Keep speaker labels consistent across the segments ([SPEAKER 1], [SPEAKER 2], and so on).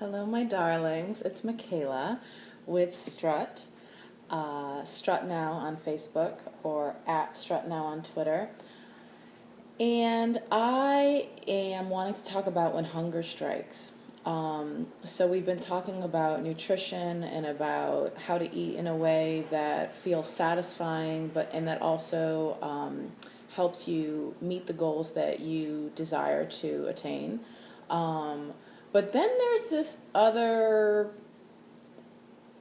[SPEAKER 1] Hello, my darlings. It's Michaela with Strut. Strut Now on Facebook or at Strut Now on Twitter. And I am wanting to talk about when hunger strikes. So we've been talking about nutrition and about how to eat in a way that feels satisfying, and that also helps you meet the goals that you desire to attain. But then there's this other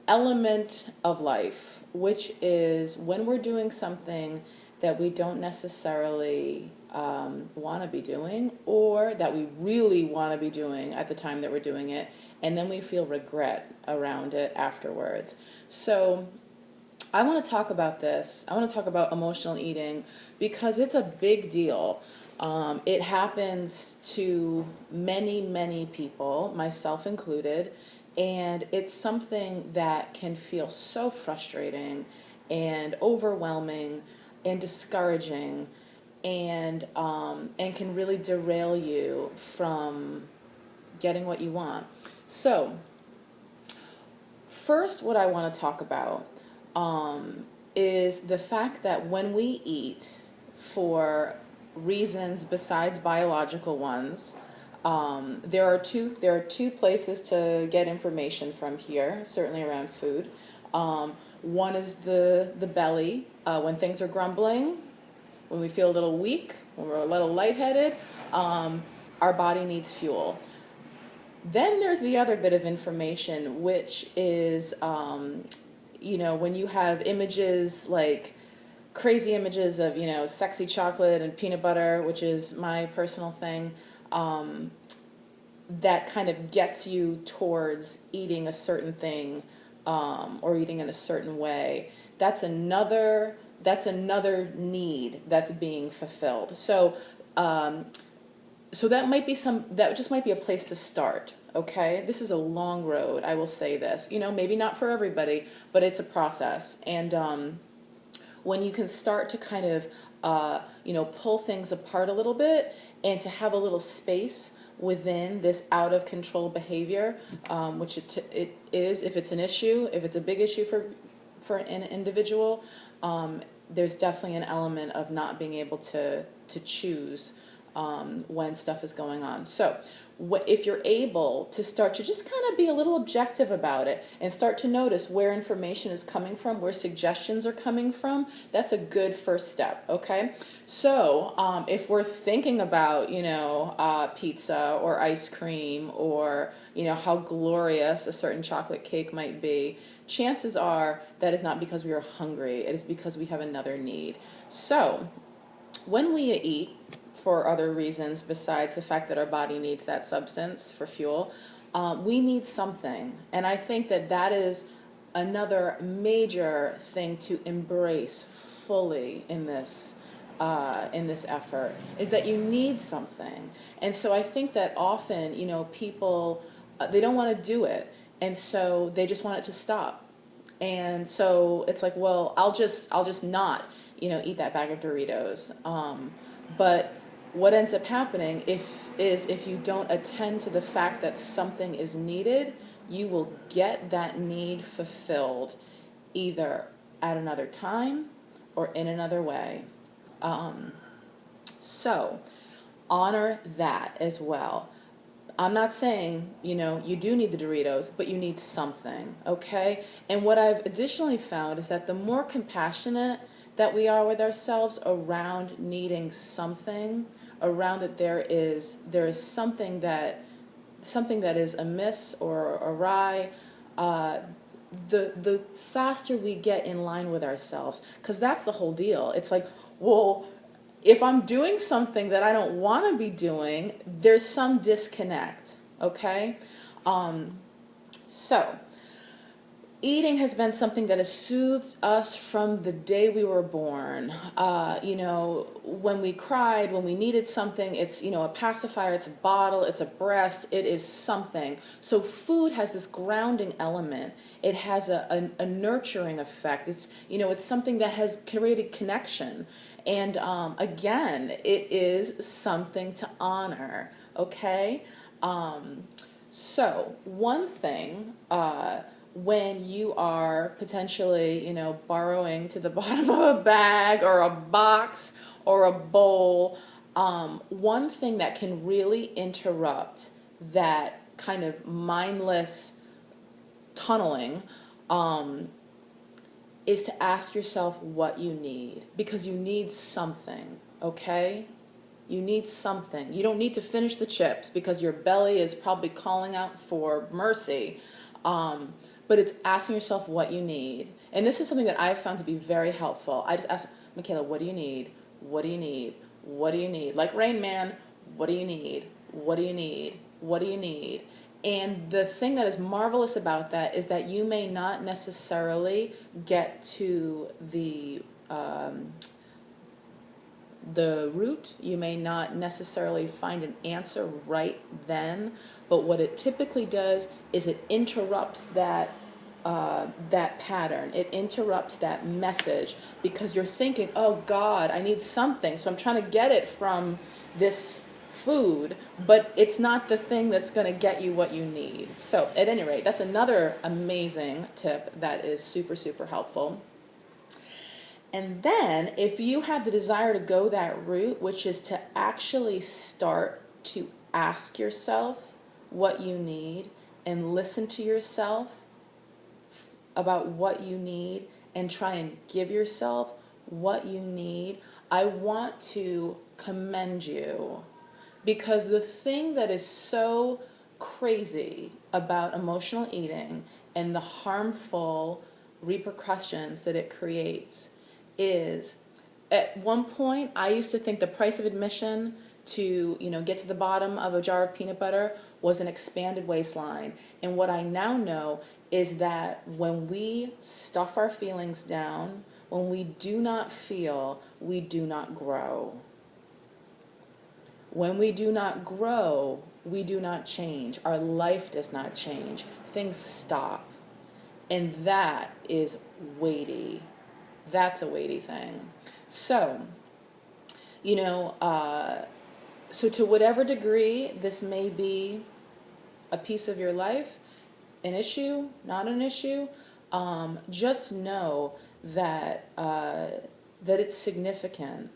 [SPEAKER 1] element of life, which is when we're doing something that we don't necessarily want to be doing, or that we really want to be doing at the time that we're doing it, and then we feel regret around it afterwards. So I want to talk about this. I want to talk about emotional eating because it's a big deal. It happens to many, many people, myself included, and it's something that can feel so frustrating and overwhelming and discouraging, and can really derail you from getting what you want. So, first, what I want to talk about is the fact that when we eat for reasons besides biological ones, there are two places to get information from here, certainly around food. One is the belly, when things are grumbling, when we feel a little weak, when we're a little lightheaded, our body needs fuel. Then there's the other bit of information, which is, when you have images like crazy images of, sexy chocolate and peanut butter, which is my personal thing, that kind of gets you towards eating a certain thing, or eating in a certain way. That's another need that's being fulfilled. So that just might be a place to start. Okay, this is a long road. I will say this. Maybe not for everybody, but it's a process. And when you can start to kind of pull things apart a little bit, and to have a little space within this out of control behavior, which it is, if it's an issue, if it's a big issue for an individual, there's definitely an element of not being able to choose when stuff is going on. So if you're able to start to just kind of be a little objective about it and start to notice where information is coming from, where suggestions are coming from, that's a good first step, okay? So if we're thinking about, pizza or ice cream, or, how glorious a certain chocolate cake might be, chances are that is not because we are hungry. It is because we have another need. So when we eat for other reasons besides the fact that our body needs that substance for fuel, we need something. And I think that is another major thing to embrace fully in this effort, is that you need something. And so I think that often, people, they don't want to do it, and so they just want it to stop. And so it's like, well, I'll just not, eat that bag of Doritos. But what ends up happening if you don't attend to the fact that something is needed, you will get that need fulfilled either at another time or in another way. So honor that as well. I'm not saying, you do need the Doritos, but you need something, okay? And what I've additionally found is that the more compassionate that we are with ourselves around needing something, around that there is something that is amiss or awry, the faster we get in line with ourselves. Because that's the whole deal. It's like, well, if I'm doing something that I don't want to be doing, there's some disconnect, okay? So eating has been something that has soothed us from the day we were born. When we cried, when we needed something, it's, a pacifier, it's a bottle, it's a breast, it is something. So food has this grounding element. It has a nurturing effect. It's something that has created connection. And again, it is something to honor, okay? So, one thing, when you are potentially, borrowing to the bottom of a bag or a box or a bowl, one thing that can really interrupt that kind of mindless tunneling is to ask yourself what you need, because you need something, okay? You need something. You don't need to finish the chips because your belly is probably calling out for mercy. But it's asking yourself what you need. And this is something that I've found to be very helpful. I just ask, Michaela, what do you need? What do you need? What do you need? Like Rain Man, what do you need? What do you need? What do you need? And the thing that is marvelous about that is that you may not necessarily get to the root. You may not necessarily find an answer right then, but what it typically does is it interrupts that pattern. It interrupts that message, because you're thinking, oh God, I need something, so I'm trying to get it from this food, but it's not the thing that's going to get you what you need. So at any rate, that's another amazing tip that is super, super helpful. And then if you have the desire to go that route, which is to actually start to ask yourself what you need and listen to yourself about what you need and try and give yourself what you need, I want to commend you, because the thing that is so crazy about emotional eating and the harmful repercussions that it creates is, at one point I used to think the price of admission to get to the bottom of a jar of peanut butter was an expanded waistline. And what I now know is that when we stuff our feelings down, when we do not feel, we do not grow. When we do not grow, we do not change. Our life does not change. Things stop. And that is weighty. That's a weighty thing. So, so to whatever degree this may be a piece of your life, an issue, not an issue, just know that that it's significant.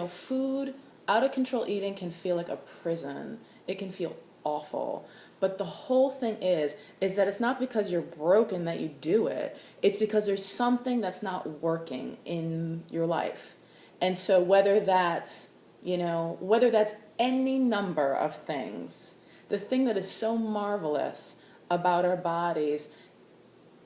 [SPEAKER 1] Food, out of control eating can feel like a prison. It can feel awful. But the whole thing is that it's not because you're broken that you do it. It's because there's something that's not working in your life. And so whether that's any number of things, the thing that is so marvelous about our bodies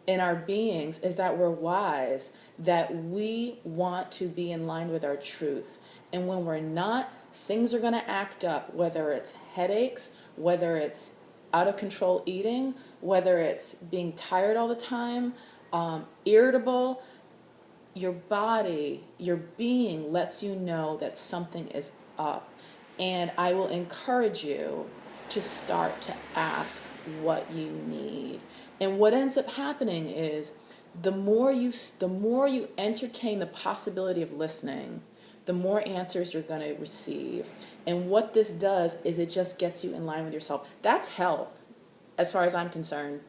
[SPEAKER 1] and our beings is that we're wise, that we want to be in line with our truth. And when we're not, things are going to act up, whether it's headaches, whether it's out of control eating, whether it's being tired all the time, irritable. Your body, your being lets you know that something is up. And I will encourage you to start to ask what you need. And what ends up happening is the more you entertain the possibility of listening, the more answers you're going to receive. And what this does is it just gets you in line with yourself. That's health, as far as I'm concerned,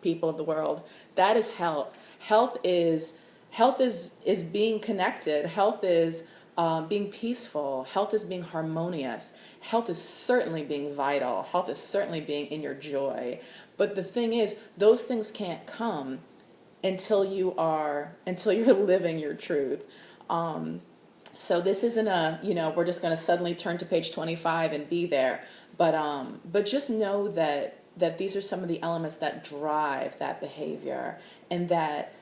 [SPEAKER 1] people of the world. That is health. Health is being connected. Health is being peaceful. Health is being harmonious. Health is certainly being vital. Health is certainly being in your joy. But the thing is, those things can't come until you're living your truth. So this isn't we're just going to suddenly turn to page 25 and be there. But just know that these are some of the elements that drive that behavior, and that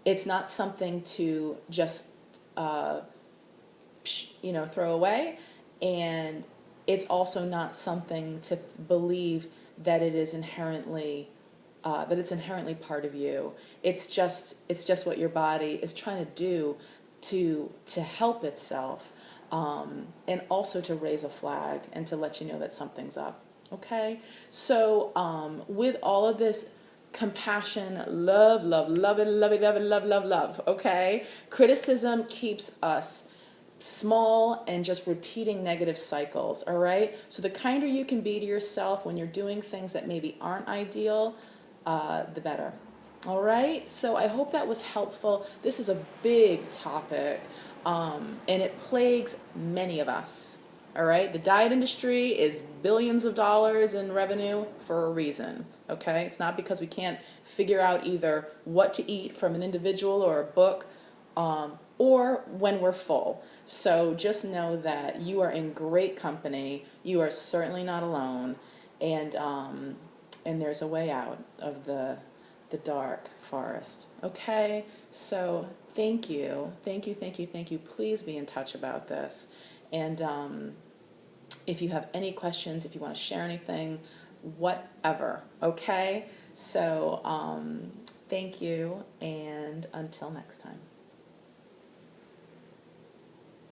[SPEAKER 1] it's not something to just throw away, and it's also not something to believe that it is inherently part of you. It's just what your body is trying to do to help itself, and also to raise a flag and to let you know that something's up. Okay, so with all of this compassion, love, okay, criticism keeps us small and just repeating negative cycles, all right? So the kinder you can be to yourself when you're doing things that maybe aren't ideal, the better. All right, so I hope that was helpful. This is a big topic, and it plagues many of us. All right, the diet industry is billions of dollars in revenue for a reason. Okay, it's not because we can't figure out either what to eat from an individual or a book, or when we're full. So just know that you are in great company. You are certainly not alone, and there's a way out of the dark forest. Okay, so thank you, thank you, thank you, thank you. Please be in touch about this, and if you have any questions, if you want to share anything, whatever. Okay, so thank you, and until next time.